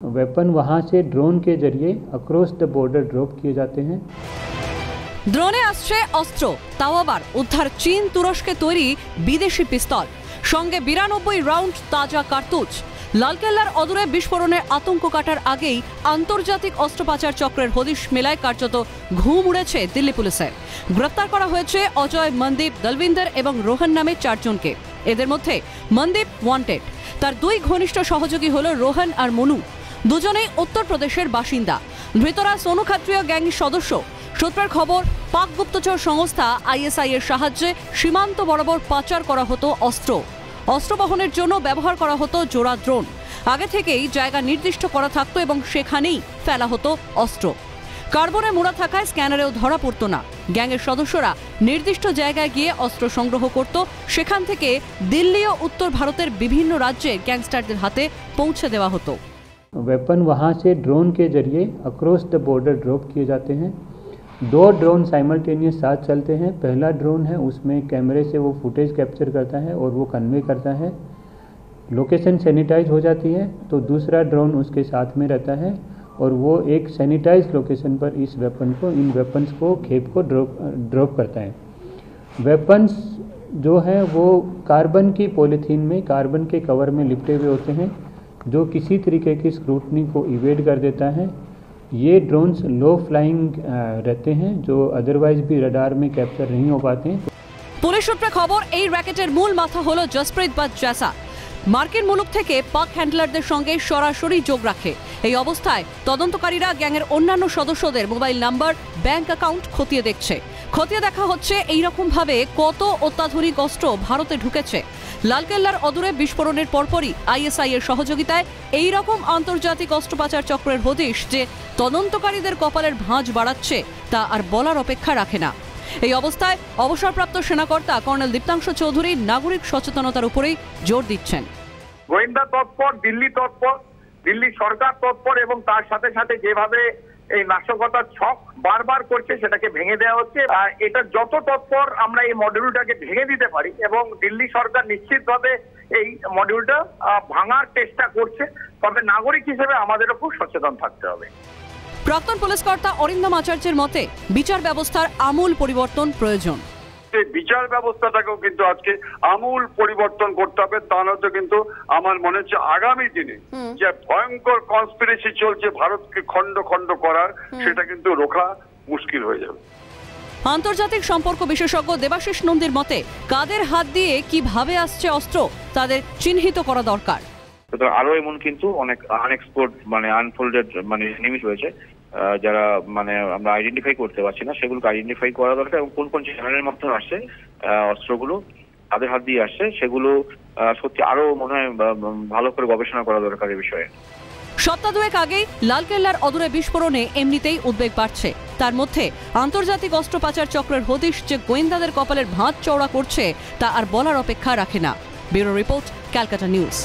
Weapon वहां से drone के जरिए अक्रॉस द बॉर्डर ड्रॉप किए जाते हैं। ड्रोने आसছে অস্ত্র, তাও আবার উদ্ধার চীন তুরস্কে তৈরি বিদেশি পিস্তল, সঙ্গে 92 রাউন্ড তাজা কার্তুজ। লালকেল্লার অদূরে বিস্ফোরণের আতঙ্ক কাটার আগেই আন্তর্জাতিক অস্ত্র পাচার চক্রের হদিশ মেলায় কার্যত ঘুম উড়েছে দিল্লি পুলিশের। গ্রেফতার করা হয়েছে অজয়, মনদীপ, দলবিন্দর এবং রোহন নামে 4 জনকে। এদের মধ্যে মনদীপ ওয়ান্টেড, তার 2 ঘনিষ্ঠ সহযোগী হলো রোহন আর মনু, দুজনেই উত্তরপ্রদেশের বাসিন্দা। ধৃতরা সোনু খাত্রিয়া গ্যাংয়ের সদস্য। সূত্রের খবর, পাক গুপ্তচর সংস্থা আইএসআই এর সাহায্যে সীমান্ত বরাবর পাচার করা হতো অস্ত্র। অস্ত্র বহনের জন্য ব্যবহার করা হতো জোড়া ড্রোন। আগে থেকেই জায়গা নির্দিষ্ট করা থাকতো এবং সেখানেই ফেলা হতো অস্ত্র। কার্বনে মোড়া থাকায় স্ক্যানারেও ধরা পড়তো না। গ্যাংয়ের সদস্যরা নির্দিষ্ট জায়গায় গিয়ে অস্ত্র সংগ্রহ করত, সেখান থেকে দিল্লি ও উত্তর ভারতের বিভিন্ন রাজ্যে গ্যাংস্টারদের হাতে পৌঁছে দেওয়া হতো। वेपन वहाँ से ड्रोन के जरिए अक्रॉस द बॉर्डर ड्रॉप किए जाते हैं। 2 ड्रोन साइमल्टेनियस साथ चलते हैं। पहला ड्रोन है, उसमें कैमरे से वो फुटेज कैप्चर करता है और वो कन्वे करता है, लोकेशन सैनिटाइज हो जाती है। तो दूसरा ड्रोन उसके साथ में रहता है और वो एक सैनिटाइज लोकेशन पर इन वेपन्स को खेप को ड्रॉप करता है। वेपन्स जो है वो कार्बन की पॉलीथीन में, कार्बन के कवर में लिपटे हुए होते हैं, जो किसी तरीके की स्क्रूटनी को इवेड कर देता है। ये ड्रोन्स लो फ्लाइंग रहते हैं, जो अदरवाइज भी रडार में कैप्चर नहीं हो पाते हैं। পুলিশ সূত্রে খবর, এই র্যাকেটের মূল মাথা হলো জসপ্রীত বাট জেসা। মার্কিন মুলুক থেকে পাক হ্যান্ডলারদের সঙ্গে সরাসরি যোগ রাখে। এই অবস্থায় তদন্তকারীরা গ্যাংয়ের অন্যান্য সদস্যদের মোবাইল নাম্বার, ব্যাংক অ্যাকাউন্ট খতিয়ে দেখছে। খতিয়ে দেখা হচ্ছে এইরকম ভাবে কত অত্যাধুনিক অস্ত্র ভারতে ঢুকেছে। লালকেল্লার অদূরে বিস্ফোরণের পরপরই আইএসআই এর সহযোগিতায় এই রকম আন্তর্জাতিক অস্ত্র পাচার চক্রের হদিশ যে তদন্তকারীদের কপালের ভাঁজ বাড়াচ্ছে তা আর বলার অপেক্ষা রাখে না। এই অবস্থায় অবসরপ্রাপ্ত সেনাকর্তা কর্নেল দীপ্তাংশু চৌধুরী নাগরিক সচেতনতার উপরেই জোর দিচ্ছেন। গোয়েন্দা তৎপর, দিল্লি তৎপর, দিল্লি সরকার তৎপর এবং তার সাথে সাথে যেভাবে এই নাশকতার ছক বারবার করছে সেটাকে ভেঙে দেওয়া হচ্ছে। এটা যত তৎপর আমরা এই মডিউলটাকে ভেঙে দিতে পারি এবং দিল্লি সরকার নিশ্চিতভাবে এই মডিউলটা ভাঙার চেষ্টা করছে, তবে নাগরিক হিসেবে আমাদেরও খুব সচেতন থাকতে হবে। প্রাক্তন পুলিশ কর্তা অরিন্দম আচার্যের মতে বিচার ব্যবস্থার আমূল পরিবর্তন প্রয়োজন। বিচার ব্যবস্থাটাকেও কিন্তু আজকে আমূল পরিবর্তন করতে হবে, তা নয়তো কিন্তু আমার মনে হচ্ছে আগামী দিনে যে ভয়ঙ্কর কনস্পিরেসি চলছে ভারতকে খণ্ড খণ্ড করার, সেটা কিন্তু রোখা মুশকিল হয়ে যাবে। আন্তর্জাতিক সম্পর্ক বিশেষজ্ঞ দেবাশিস নন্দীর মতে, কাদের হাত দিয়ে কিভাবে আসছে অস্ত্র তাদের চিহ্নিত করা দরকার। আরো এমন কিন্তু অনেক আনএক্সপ্লোর্ড আনফোল্ডেড জিনিস রয়েছে যারা আমরা আইডেন্টিফাই করতে পারছি না, সেগুলোকে আইডেন্টিফাই করা দরকার এবং কোন কোন চ্যানেলের মাধ্যমে আসছে অস্ত্রগুলো, তাদের হাত দিয়ে আসছে, সেগুলো সত্যি আরো মনে হয় ভালো করে গবেষণা করা দরকার এই বিষয়ে। সপ্তাহ দুয়েক আগেই লালকেল্লার অদূরে বিস্ফোরণে এমনিতেই উদ্বেগ বাড়ছে, তার মধ্যে আন্তর্জাতিক অস্ত্র পাচার চক্রের হদিশ যে গোয়েন্দাদের কপালের ভাঁজ চওড়া করছে তা আর বলার অপেক্ষা রাখে না। Bureau report, Calcutta news.